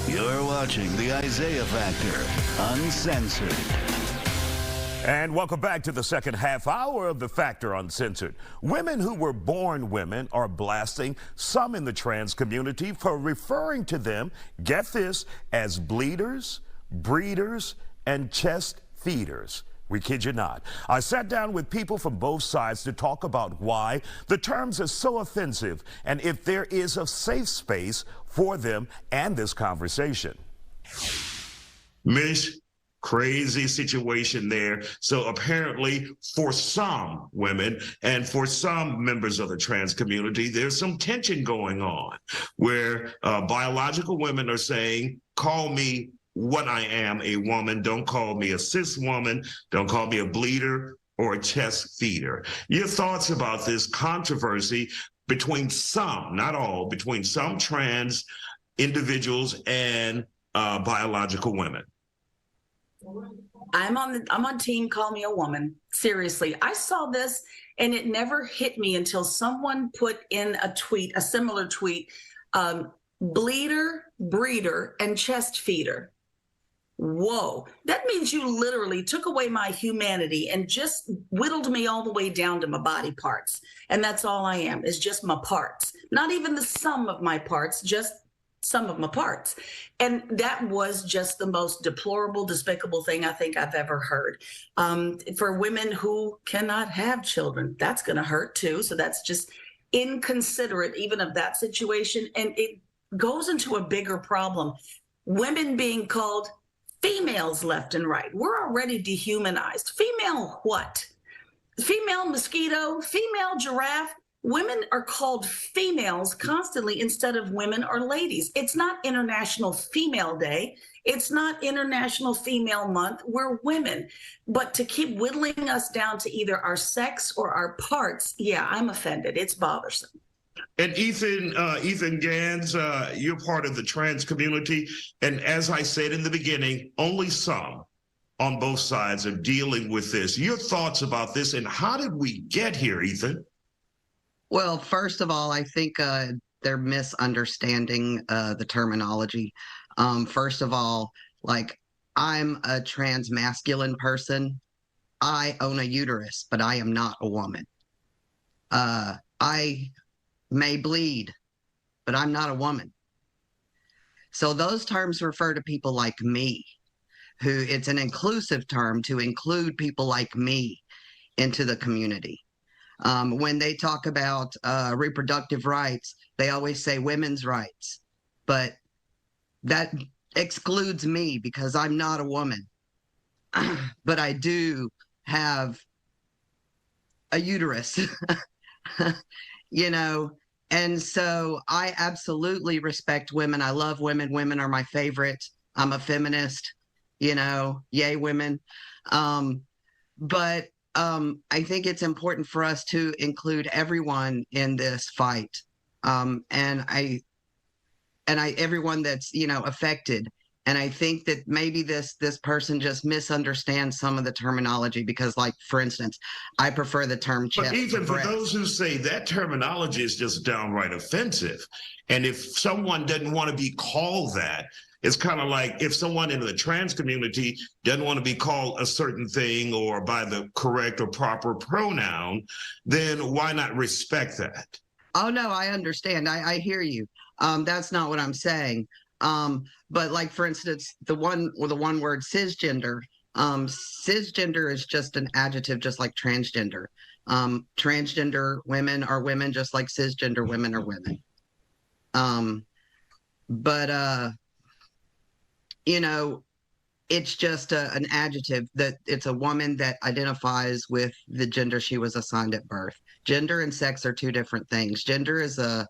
You're watching the Isaiah Factor Uncensored. And welcome back to the second half hour of The Factor Uncensored. Women who were born women are blasting some in the trans community for referring to them, get this, as bleeders, breeders, and chest feeders. We kid you not. I sat down with people from both sides to talk about why the terms are so offensive and if there is a safe space for them and this conversation. Mish, crazy situation there. So apparently for some women and for some members of the trans community, there's some tension going on where biological women are saying, call me what I am, a woman. Don't call me a cis woman. Don't call me a bleeder or a chest feeder. Your thoughts about this controversy between some, not all, between some trans individuals and biological women? I'm on team call me a woman. Seriously, I saw this and it never hit me until someone put in a tweet, a similar tweet, bleeder, breeder, and chest feeder. Whoa, that means you literally took away my humanity and just whittled me all the way down to my body parts. And that's all I am, is just my parts. Not even the sum of my parts, just some of my parts. And that was just the most deplorable, despicable thing I think I've ever heard. For women who cannot have children, that's going to hurt too. So that's just inconsiderate even of that situation. And it goes into a bigger problem. Women being called females left and right. We're already dehumanized. Female what? Female mosquito, female giraffe. Women are called females constantly instead of women or ladies. It's not International Female Day. It's not International Female Month. We're women. But to keep whittling us down to either our sex or our parts, yeah, I'm offended. It's bothersome. And Ethan Gans, you're part of the trans community. And as I said in the beginning, only some on both sides are dealing with this. Your thoughts about this and how did we get here, Ethan? Well, first of all, I think they're misunderstanding the terminology. First of all, like, I'm a trans masculine person. I own a uterus, but I am not a woman. I may bleed, but I'm not a woman. So those terms refer to people like me, who it's an inclusive term to include people like me into the community. When they talk about reproductive rights, they always say women's rights, but that excludes me because I'm not a woman. But I do have a uterus, you know, and so I absolutely respect women. I love women. Women are my favorite. I'm a feminist, you know, yay women. But I think it's important for us to include everyone in this fight, and everyone that's, you know, affected. And I think that maybe this person just misunderstands some of the terminology because, like, for instance, I prefer the term chest. But even for those who say that terminology is just downright offensive, and if someone doesn't want to be called that, it's kind of like if someone in the trans community doesn't want to be called a certain thing or by the correct or proper pronoun, then why not respect that? Oh, no, I understand. I hear you. That's not what I'm saying. But like, for instance, the one word cisgender, cisgender is just an adjective, just like transgender. Transgender women are women, just like cisgender women are women. You know, it's just an adjective that it's a woman that identifies with the gender she was assigned at birth. Gender and sex are two different things. Gender is a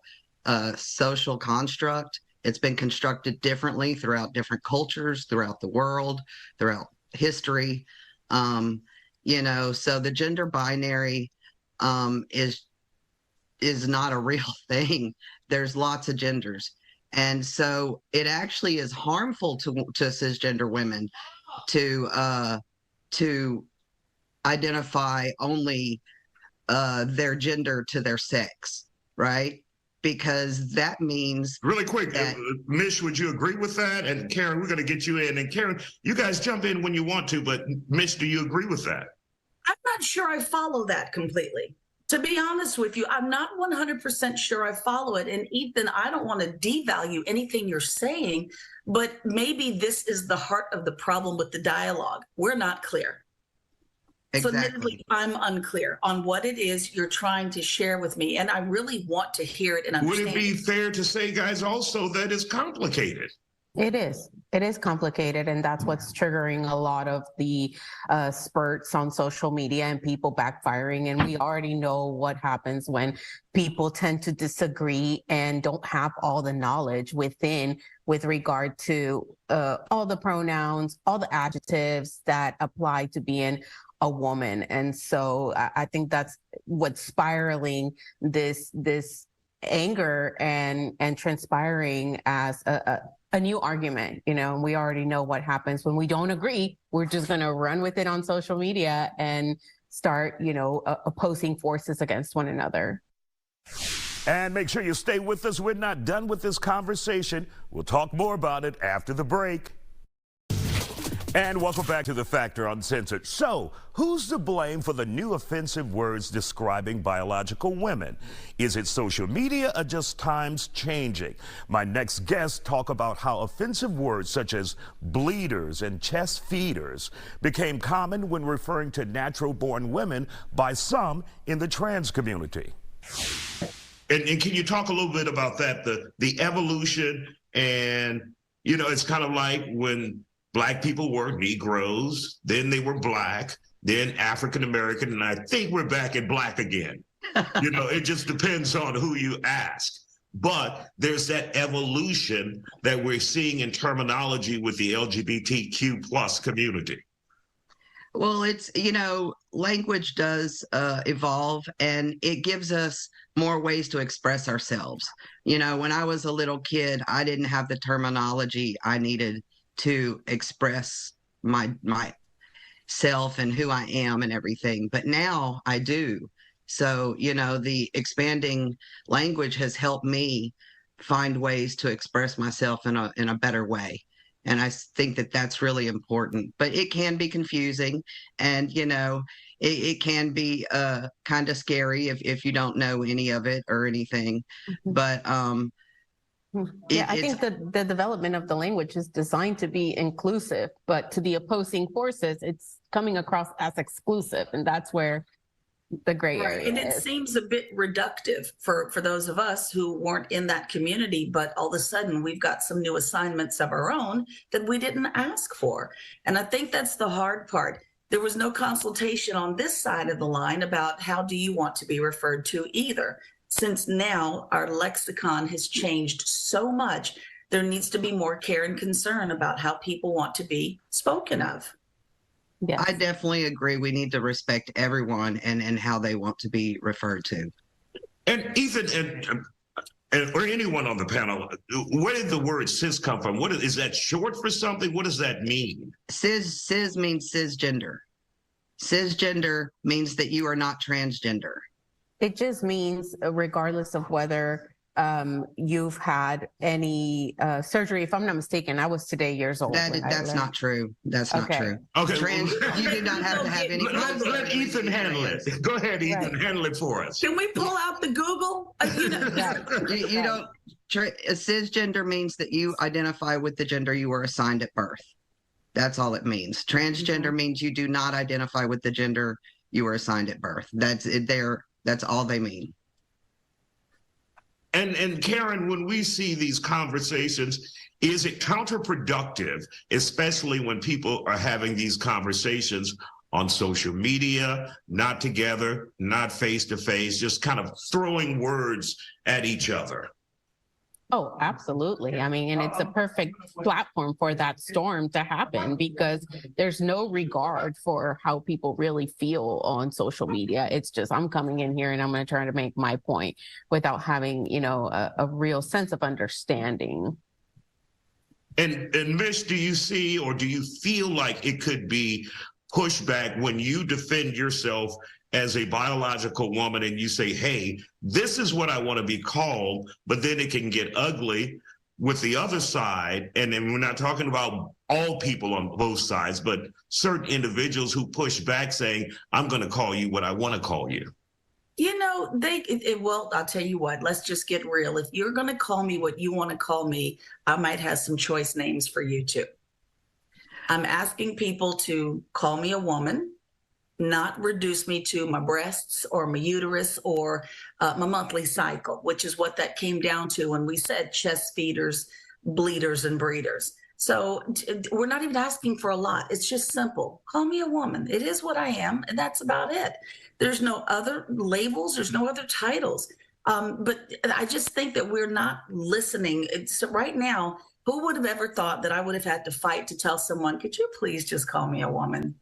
social construct. It's been constructed differently throughout different cultures, throughout the world, throughout history. You know, so the gender binary is not a real thing. There's lots of genders. And so it actually is harmful to cisgender women to identify only their gender to their sex, right? because that means Really quick, that, Mish, would you agree with that? And Karen, we're going to get you in. And Karen, you guys jump in when you want to, but Mish, do you agree with that? I'm not sure I follow that completely. To be honest with you, I'm not 100% sure I follow it. And Ethan, I don't want to devalue anything you're saying, but maybe this is the heart of the problem with the dialogue. We're not clear. So exactly. admittedly, I'm unclear on what it is you're trying to share with me. And I really want to hear it and understand. Would it be fair to say, guys, also that it's complicated? It is. It is complicated, and that's what's triggering a lot of the spurts on social media and people backfiring. And we already know what happens when people tend to disagree and don't have all the knowledge within with regard to all the pronouns, all the adjectives that apply to being a woman. And so I think that's what's spiraling this anger and transpiring as a new argument. You know, we already know what happens when we don't agree. We're just going to run with it on social media and start, opposing forces against one another. And make sure you stay with us. We're not done with this conversation. We'll talk more about it after the break. And welcome back to The Factor Uncensored. So, who's to blame for the new offensive words describing biological women? Is it social media or just times changing? My next guests talk about how offensive words such as bleeders and chest feeders became common when referring to natural-born women by some in the trans community. And can you talk a little bit about that, the evolution? And, it's kind of like when Black people were Negroes, then they were Black, then African American, and I think we're back at Black again. It just depends on who you ask. But there's that evolution that we're seeing in terminology with the LGBTQ plus community. Well, it's, language does evolve, and it gives us more ways to express ourselves. When I was a little kid, I didn't have the terminology I needed to express myself and who I am and everything. But now I do. So, the expanding language has helped me find ways to express myself in a better way. And I think that that's really important. But it can be confusing, and, it can be kind of scary if you don't know any of it or anything. But I think the development of the language is designed to be inclusive, but to the opposing forces, it's coming across as exclusive, and that's where the gray area And it is. seems a bit reductive for those of us who weren't in that community, but all of a sudden we've got some new assignments of our own that we didn't ask for. And I think that's the hard part. There was no consultation on this side of the line about how do you want to be referred to either. Since now our lexicon has changed so much, there needs to be more care and concern about how people want to be spoken of. Yes. I definitely agree. We need to respect everyone and how they want to be referred to. And Ethan and or anyone on the panel, where did the word cis come from? Is that short for something? What does that mean? Cis means cisgender. Cisgender means that you are not transgender. It just means, regardless of whether you've had any surgery, if I'm not mistaken, I was today years old. That's not true. That's not true. Okay. You do not have to have any. Let Ethan handle it. Go ahead, Ethan, handle it for us. Can we pull out the Google? You don't. Cisgender means that you identify with the gender you were assigned at birth. That's all it means. Transgender means you do not identify with the gender you were assigned at birth. That's it. That's all they mean. And Karen, when we see these conversations, is it counterproductive, especially when people are having these conversations on social media, not together, not face to face, just kind of throwing words at each other? Oh, absolutely. I mean, and it's a perfect platform for that storm to happen because there's no regard for how people really feel on social media. It's just, I'm coming in here and I'm going to try to make my point without having, a real sense of understanding. And Mish, do you see or do you feel like it could be pushback when you defend yourself as a biological woman and you say, hey, this is what I want to be called, but then it can get ugly with the other side. And then we're not talking about all people on both sides, but certain individuals who push back saying, I'm going to call you what I want to call you. You know, well, I'll tell you what, let's just get real. If you're going to call me what you want to call me, I might have some choice names for you too. I'm asking people to call me a woman, not reduce me to my breasts or my uterus or my monthly cycle, which is what that came down to when we said chest feeders, bleeders, and breeders. So we're not even asking for a lot. It's just simple. Call me a woman. It is what I am, and that's about it. There's no other labels. There's no other titles. But I just think that we're not listening. Right now, who would have ever thought that I would have had to fight to tell someone, could you please just call me a woman?